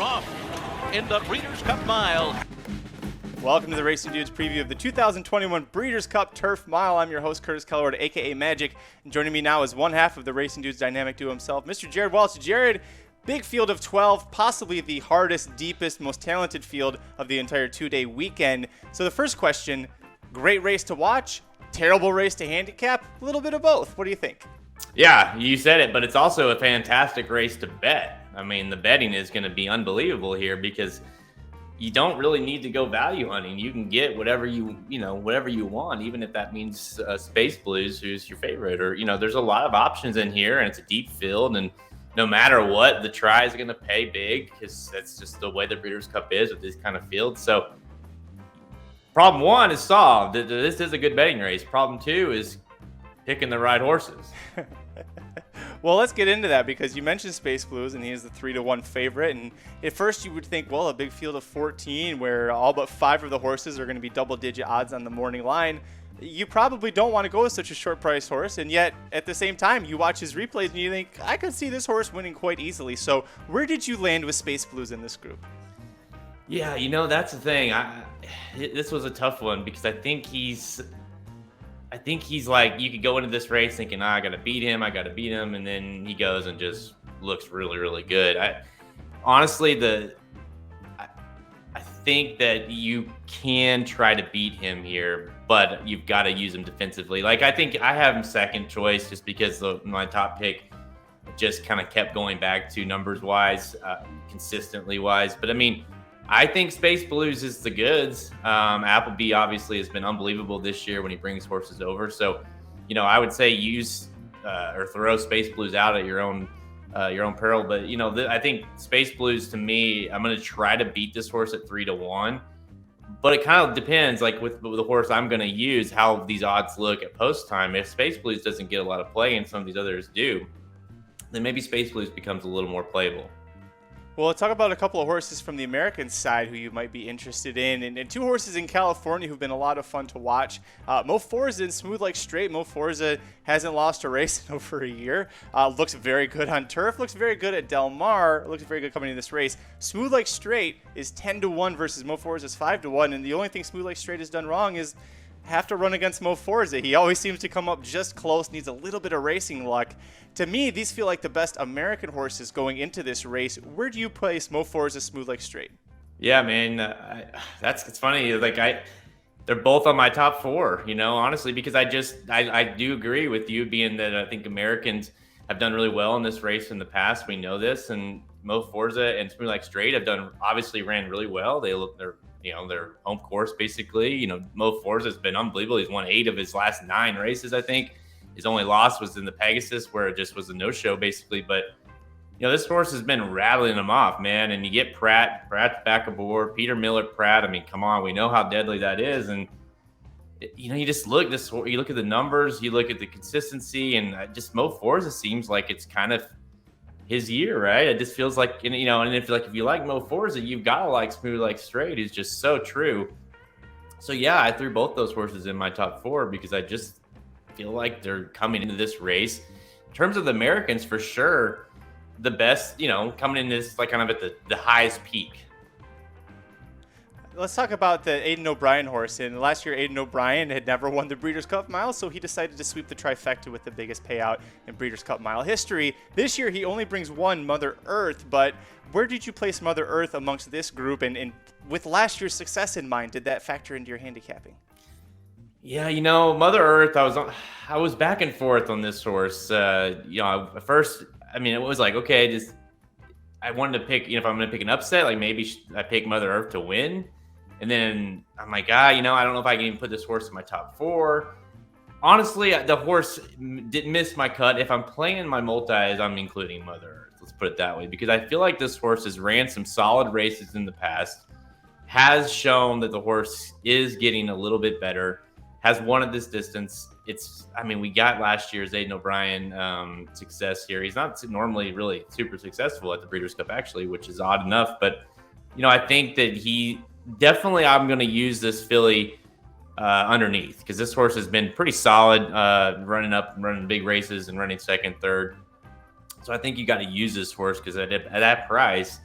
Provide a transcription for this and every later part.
off in the Breeders' Cup Mile. Welcome to the Racing Dudes preview of the 2021 Breeders' Cup Turf Mile. I'm your host, Curtis Kalleward, a.k.a. Magic. And joining me now is one half of the Racing Dudes dynamic duo himself, Mr. Jared Welch. Jared, big field of 12, possibly the hardest, deepest, most talented field of the entire two-day weekend. So the first question, great race to watch, terrible race to handicap, a little bit of both. What do you think? Yeah, you said it, but it's also a fantastic race to bet. I mean, the betting is going to be unbelievable here because you don't really need to go value hunting. You can get whatever you want, even if that means Space Blues, who's your favorite, or, there's a lot of options in here, and it's a deep field, and no matter what, the try is going to pay big because that's just the way the Breeders' Cup is with this kind of field. So problem one is solved. This is a good betting race. Problem two is picking the right horses. Well, let's get into that because you mentioned Space Blues, and he is the 3-1 favorite. And at first you would think, well, a big field of 14 where all but 5 of the horses are going to be double-digit odds on the morning line. You probably don't want to go with such a short-priced horse, and yet at the same time, you watch his replays and you think, I could see this horse winning quite easily. So where did you land with Space Blues in this group? Yeah, that's the thing. This was a tough one because I think he's like, you could go into this race thinking, I got to beat him, and then he goes and just looks really, really good. I think that you can try to beat him here, but you've got to use him defensively. Like, I think I have him second choice just because my top pick just kind of kept going back to numbers-wise, consistently-wise. But, I mean, I think Space Blues is the goods. Appleby obviously has been unbelievable this year when he brings horses over. So, I would say use or throw Space Blues out at your own peril. But, I think Space Blues, to me, I'm going to try to beat this horse at 3-1. But it kind of depends, like with the horse I'm going to use, how these odds look at post time. If Space Blues doesn't get a lot of play and some of these others do, then maybe Space Blues becomes a little more playable. Well, let's talk about a couple of horses from the American side who you might be interested in. And 2 horses in California who've been a lot of fun to watch. Mo Forza in Smooth Like Straight. Mo Forza hasn't lost a race in over a year. Looks very good on turf. Looks very good at Del Mar. Looks very good coming in this race. Smooth Like Straight is 10-1 versus Mo Forza's 5-1. And the only thing Smooth Like Straight has done wrong is have to run against Mo Forza. He always seems to come up just close, needs a little bit of racing luck. To me, these feel like the best American horses going into this race. Where do you place Mo Forza, Smooth Like Straight? Yeah, man, it's funny. Like they're both on my top 4. Honestly, because I do agree with you, being that I think Americans have done really well in this race in the past. We know this, and Mo Forza and Smooth Like Straight have ran really well. They're their home course basically. Mo Forza has been unbelievable. He's won 8 of his last 9 races, I think. His only loss was in the Pegasus, where it just was a no-show, basically. But, this horse has been rattling him off, man. And you get Pratt's back aboard. Peter Miller, Pratt. I mean, come on. We know how deadly that is. And, you just look you look at the numbers, you look at the consistency, and just Mo Forza seems like it's kind of his year, right? It just feels like, and if you like Mo Forza, you've got to like Smooth Like Straight. He's just so true. So, yeah, I threw both those horses in my top 4 because I just feel like they're coming into this race. In terms of the Americans, for sure, the best, coming into this like kind of at the highest peak. Let's talk about the Aidan O'Brien horse. And last year, Aidan O'Brien had never won the Breeders' Cup Mile, so he decided to sweep the trifecta with the biggest payout in Breeders' Cup Mile history. This year, he only brings one, Mother Earth. But where did you place Mother Earth amongst this group? And with last year's success in mind, did that factor into your handicapping? Yeah, Mother Earth, I was back and forth on this horse. At first, it was like, okay, I wanted to pick, if I'm going to pick an upset, like maybe I pick Mother Earth to win. And then I'm like, I don't know if I can even put this horse in my top 4. Honestly, the horse didn't miss my cut. If I'm playing my multis, I'm including Mother Earth. Let's put it that way, because I feel like this horse has ran some solid races in the past, has shown that the horse is getting a little bit better, has won at this distance. We got last year's Aidan O'Brien success here. He's not normally really super successful at the Breeders' Cup, actually, which is odd enough. But, I think that I'm going to use this filly underneath, because this horse has been pretty solid, running big races and running second, third. So I think you got to use this horse because at that price,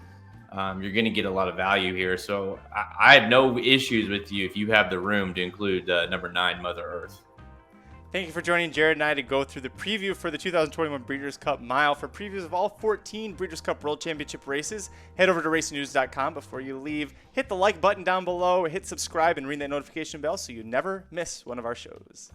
you're going to get a lot of value here. So I have no issues with you if you have the room to include number 9, Mother Earth. Thank you for joining Jared and I to go through the preview for the 2021 Breeders' Cup Mile. For previews of all 14 Breeders' Cup World Championship races, head over to racingnews.com. Before you leave, hit the like button down below, hit subscribe, and ring that notification bell so you never miss one of our shows.